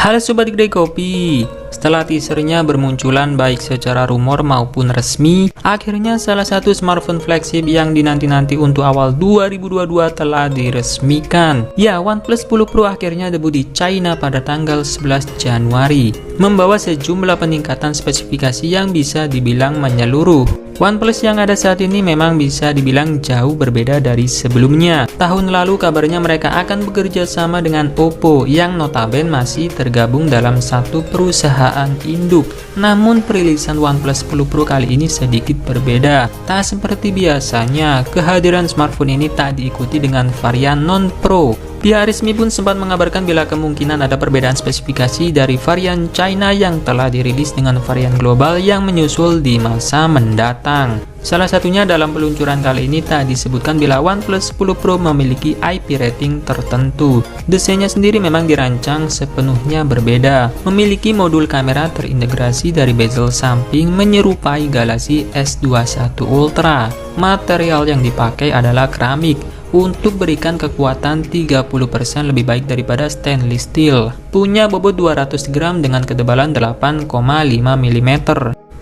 Halo Sobat Kedai Kopi, setelah teasernya bermunculan baik secara rumor maupun resmi, akhirnya salah satu smartphone flagship yang dinanti-nanti untuk awal 2022 telah diresmikan. Ya, OnePlus 10 Pro akhirnya debut di China pada tanggal 11 Januari, membawa sejumlah peningkatan spesifikasi yang bisa dibilang menyeluruh. OnePlus yang ada saat ini memang bisa dibilang jauh berbeda dari sebelumnya. Tahun lalu kabarnya mereka akan bekerja sama dengan Oppo yang notabene masih tergabung dalam satu perusahaan induk. Namun perilisan OnePlus 10 Pro kali ini sedikit berbeda. Tak seperti biasanya, kehadiran smartphone ini tak diikuti dengan varian non-Pro. Pihak resmi pun sempat mengabarkan bila kemungkinan ada perbedaan spesifikasi dari varian China yang telah dirilis dengan varian global yang menyusul di masa mendatang. Salah satunya dalam peluncuran kali ini tak disebutkan bila OnePlus 10 Pro memiliki IP rating tertentu. Desainnya sendiri memang dirancang sepenuhnya berbeda, memiliki modul kamera terintegrasi dari bezel samping menyerupai Galaxy S21 Ultra. Material yang dipakai adalah keramik, untuk berikan kekuatan 30% lebih baik daripada stainless steel. Punya bobot 200 gram dengan ketebalan 8,5 mm.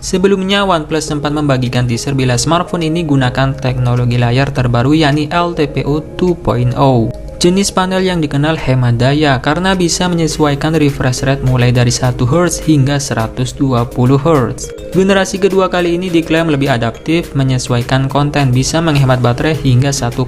Sebelumnya OnePlus sempat membagikan teaser bila smartphone ini gunakan teknologi layar terbaru yakni LTPO 2.0. Jenis panel yang dikenal hemat daya karena bisa menyesuaikan refresh rate mulai dari 1 Hz hingga 120 Hz. Generasi kedua kali ini diklaim lebih adaptif, menyesuaikan konten, bisa menghemat baterai hingga 1,7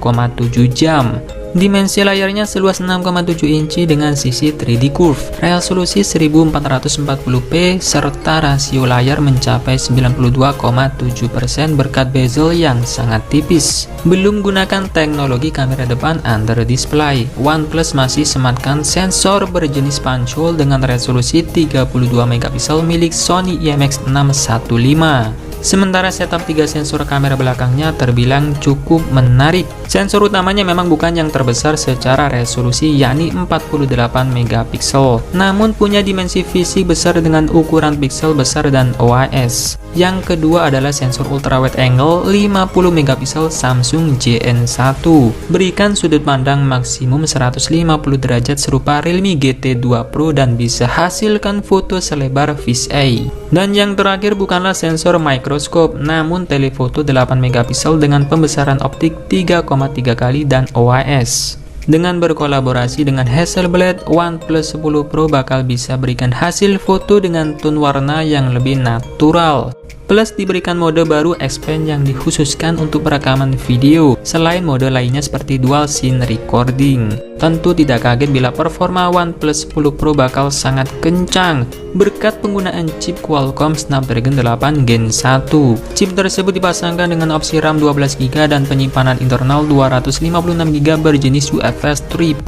jam. Dimensi layarnya seluas 6,7 inci dengan sisi 3D curve, resolusi 1440p, serta rasio layar mencapai 92,7% berkat bezel yang sangat tipis. Belum gunakan teknologi kamera depan under display, OnePlus masih sematkan sensor berjenis punch hole dengan resolusi 32 megapiksel milik Sony IMX615. Sementara setup 3 sensor kamera belakangnya terbilang cukup menarik. Sensor utamanya memang bukan yang terbesar secara resolusi yakni 48 megapiksel, namun punya dimensi fisik besar dengan ukuran piksel besar dan OIS. Yang kedua adalah sensor ultra wide angle 50 megapiksel Samsung JN1, berikan sudut pandang maksimum 150 derajat serupa Realme GT2 Pro dan bisa hasilkan foto selebar fisheye. Dan yang terakhir bukanlah sensor mikroskop, namun telefoto 8 megapiksel dengan pembesaran optik 3,3 kali dan OIS. Dengan berkolaborasi dengan Hasselblad, OnePlus 10 Pro bakal bisa berikan hasil foto dengan tone warna yang lebih natural. Plus diberikan mode baru Expand yang dikhususkan untuk perekaman video, selain mode lainnya seperti dual scene recording. Tentu tidak kaget bila performa OnePlus 10 Pro bakal sangat kencang berkat penggunaan chip Qualcomm Snapdragon 8 Gen 1. Chip tersebut dipasangkan dengan opsi RAM 12GB dan penyimpanan internal 256GB berjenis UFS 3.1.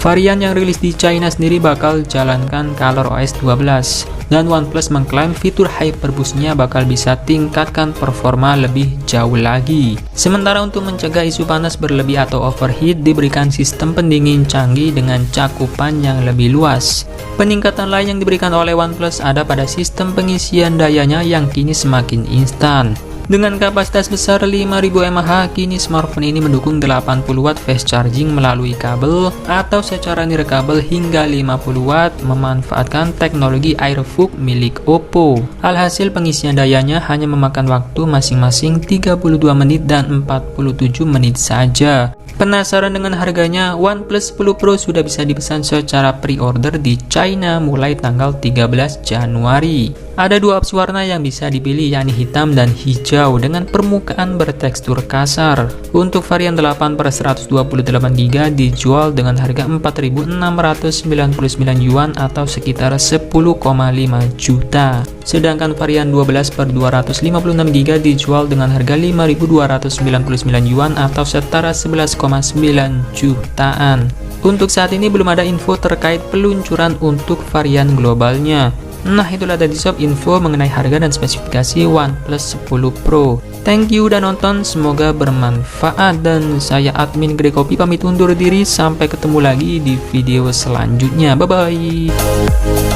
Varian yang rilis di China sendiri bakal jalankan ColorOS 12. Dan OnePlus mengklaim fitur Hyperboost-nya bakal bisa tingkatkan performa lebih jauh lagi. Sementara untuk mencegah isu panas berlebih atau overheat, diberikan sistem pendingin canggih dengan cakupan yang lebih luas. Peningkatan lain yang diberikan oleh OnePlus ada pada sistem pengisian dayanya yang kini semakin instan. Dengan kapasitas besar 5000 mAh, kini smartphone ini mendukung 80 Watt fast charging melalui kabel atau secara nirkabel hingga 50 Watt memanfaatkan teknologi AirVook milik Oppo. Alhasil pengisian dayanya hanya memakan waktu masing-masing 32 menit dan 47 menit saja. Penasaran dengan harganya? OnePlus 10 Pro sudah bisa dipesan secara pre-order di China mulai tanggal 13 Januari. Ada dua opsi warna yang bisa dipilih yakni hitam dan hijau dengan permukaan bertekstur kasar. Untuk varian 8/128GB dijual dengan harga 4.699 yuan atau sekitar 10,5 juta. Sedangkan varian 12/256GB dijual dengan harga 5.299 yuan atau setara 11,9 jutaan. Untuk saat ini belum ada info terkait peluncuran untuk varian globalnya. Nah, itulah tadi sob info mengenai harga dan spesifikasi OnePlus 10 Pro. Thank you udah nonton, semoga bermanfaat, dan saya admin Kedai Kopi pamit undur diri, sampai ketemu lagi di video selanjutnya. Bye bye.